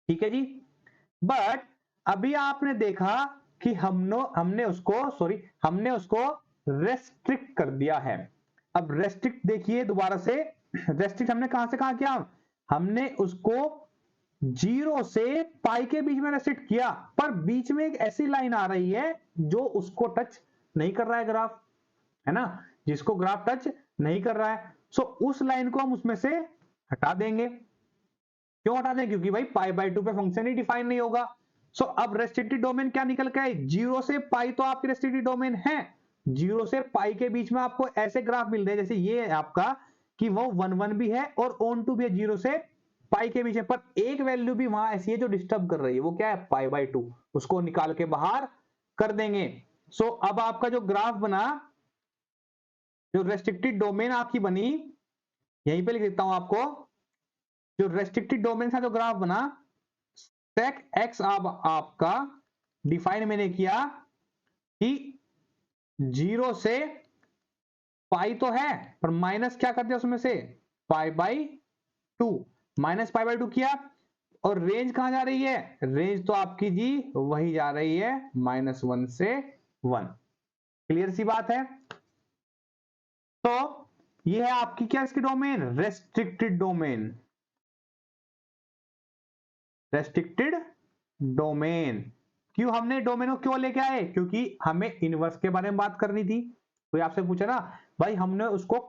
[SPEAKER 1] ठीक है जी। बट अभी आपने देखा कि हमने उसको रेस्ट्रिक्ट कर दिया है। अब रेस्ट्रिक्ट देखिए दोबारा से, रेस्ट्रिक्ट हमने कहां से कहा किया? हमने उसको 0 से पाई के बीच में रेस्ट्रिक्ट किया, पर बीच में एक ऐसी लाइन आ रही है जो उसको टच नहीं कर रहा है ग्राफ, है ना, जिसको ग्राफ टच नहीं कर रहा है। सो उस लाइन को हम उसमें से हटा देंगे। क्यों हटा दें? क्योंकि भाई π/2 पे फंक्शन ही डिफाइन नहीं होगा। सो अब रेस्ट्रिक्टेड डोमेन क्या निकल के आए? 0 से पाई तो आपकी रेस्ट्रिक्टेड डोमेन है, 0 से पाई के बीच में आपको ऐसे ग्राफ मिल रहे हैं जैसे ये है आपका, कि वो 1 भी है और ऑन टू भी है 0 से पाई के बीच में, पर एक वैल्यू भी वहां ऐसी है जो डिस्टर्ब कर रही है। वो क्या है? π/2। उसको निकाल के बाहर कर देंगे। सो अब आपका जो ग्राफ बना, जो रेस्ट्रिक्टेड डोमेन आपकी बनी, यहीं पे लिख देता हूं आपको, जो रेस्ट्रिक्टेड डोमेन का जो ग्राफ बना, sec x आपका डिफाइन मैंने किया कि 0 से पाई तो है, पर माइनस क्या कर दिया उसमें से? π/2। माइनस π/2 किया, और रेंज कहां जा रही है? रेंज तो आपकी जी वही जा रही है -1 से 1। क्लियर सी बात है। तो ये है आपकी क्या इसकी domain? Restricted domain. Restricted domain. क्यों हमने डोमेन को क्यों लेके आए? क्योंकि हमें इनवर्स के बारे में बात करनी थी। कोई आपसे पूछा ना भाई हमने उसको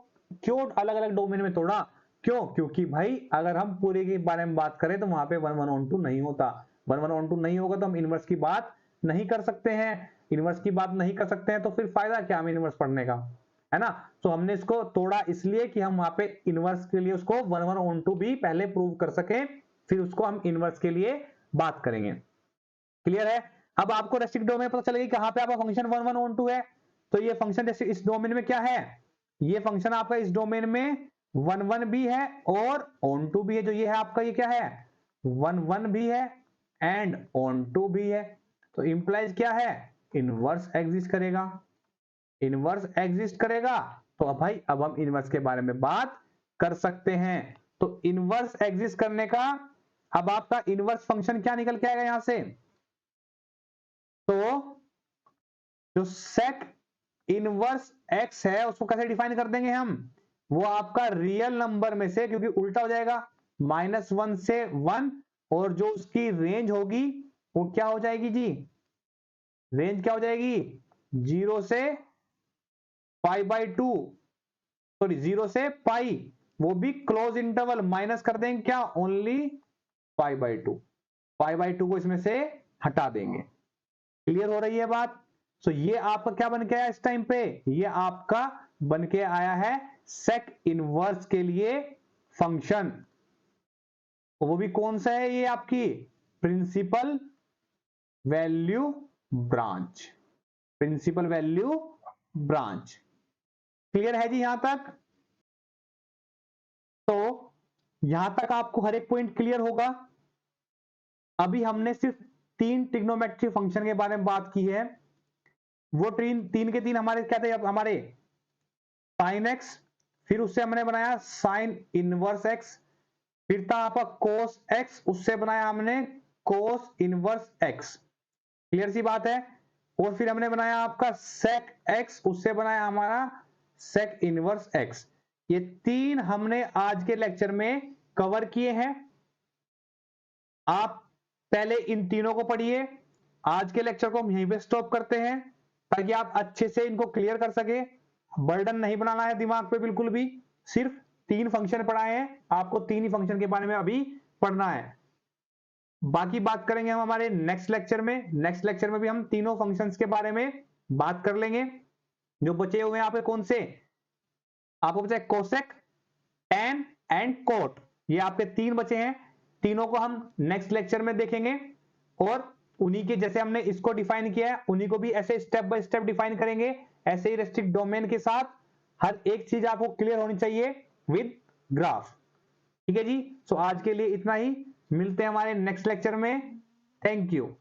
[SPEAKER 1] क्यों अलग अलग डोमेन में तोड़ा? क्यों? क्योंकि भाई अगर हम पूरे के बारे में बात करें तो वहां पे 1/1 नहीं होता। 1/1 नहीं होगा तो हम इनवर्स की बात नहीं कर सकते हैं। इनवर्स की बात नहीं कर सकते हैं तो फिर फायदा क्या हमें इनवर्स पढ़ने का, है ना। तो हमने इसको तोड़ा इसलिए कि हम वहां पे इनवर्स के लिए उसको 1/1 भी पहले प्रूव कर सके, फिर उसको हम इनवर्स के लिए बात करेंगे। क्लियर है। अब आपको रेस्ट्रिक्ट डोमेन पता चलेगी कहां पे आपका फंक्शन 1/1 है। तो ये फंक्शन इस डोमेन में क्या है? ये फंक्शन आपका इस डोमेन में 1/1 भी है और on2 भी है। जो ये है आपका, ये क्या है? 1/1 भी है एंड on2 भी है। तो इंप्लाइज क्या है, इनवर्स एग्जिस्ट करेगा। इनवर्स एग्जिस्ट करेगा तो अब भाई अब हम इनवर्स के बारे में बात कर सकते हैं। तो इनवर्स एग्जिस्ट करने का अब आपका इनवर्स फंक्शन क्या निकल के आएगा यहां से, तो जो सेक इनवर्स एक्स है उसको कैसे डिफाइन कर देंगे हम, वो आपका रियल नंबर में से, क्योंकि उल्टा हो जाएगा, -1 से 1, और जो उसकी रेंज होगी वो क्या हो जाएगी जी, रेंज क्या हो जाएगी, 0 से π/2, सॉरी 0 से पाई, वो भी क्लोज इंटरवल, माइनस कर देंगे क्या, ओनली π/2, π/2 को इसमें से हटा देंगे। क्लियर हो रही है बात। तो ये आपका क्या बन के आया इस टाइम पे, ये आपका बन के आया है सेक इनवर्स के लिए फंक्शन। वो भी कौन सा है, ये आपकी principal value branch, principal value branch. Clear है जी यहां तक। तो यहां तक आपको हर एक पॉइंट क्लियर होगा। अभी हमने सिर्फ 3 ट्रिग्नोमेट्री फंक्शन के बारे में बात की है। वो तीन के तीन हमारे क्या थे, हमारे साइन एक्स, फिर उससे हमने बनाया साइन इनवर्स एक्स, फिर था आपका कोस एक्स, उससे बनाया हमने कोस इनवर्स एक्स। क्लियर सी बात है। और फिर हमने बनाया आपका सेक एक्स, उससे बनाया हमारा सेक इनवर्स एक्स। ये 3 हमने आज के लेक्चर में कवर किए हैं। आप पहले इन तीनों को पढ़िए। आज के लेक्चर को हम यहीं पे स्टॉप करते हैं ताकि आप अच्छे से इनको क्लियर कर सके। बर्डन नहीं बनाना है दिमाग पे बिल्कुल भी, सिर्फ 3 फंक्शन पढ़ाए हैं आपको, 3 ही फंक्शन के बारे में अभी पढ़ना है। बाकी बात करेंगे हम हमारे नेक्स्ट लेक्चर में। नेक्स्ट लेक्चर में भी हम तीनों फंक्शंस के बारे में बात कर लेंगे। जो बचे हुए हैं यहाँ पे कौन से, आपको बचा कोसेक, टैन एंड कोट, ये आपके 3 बचे हैं। तीनों को हम नेक्स्ट लेक्चर में देखेंगे और उन्हीं के जैसे हमने इसको डिफाइन किया है उन्हीं को भी ऐसे स्टेप बाय स्टेप डिफाइन करेंगे। ऐसे ही रेस्ट्रिक्ट डोमेन के साथ हर एक चीज आपको क्लियर होनी चाहिए विद ग्राफ। ठीक है जी। सो आज के लिए इतना ही, मिलते हैं हमारे नेक्स्ट लेक्चर में। Thank you.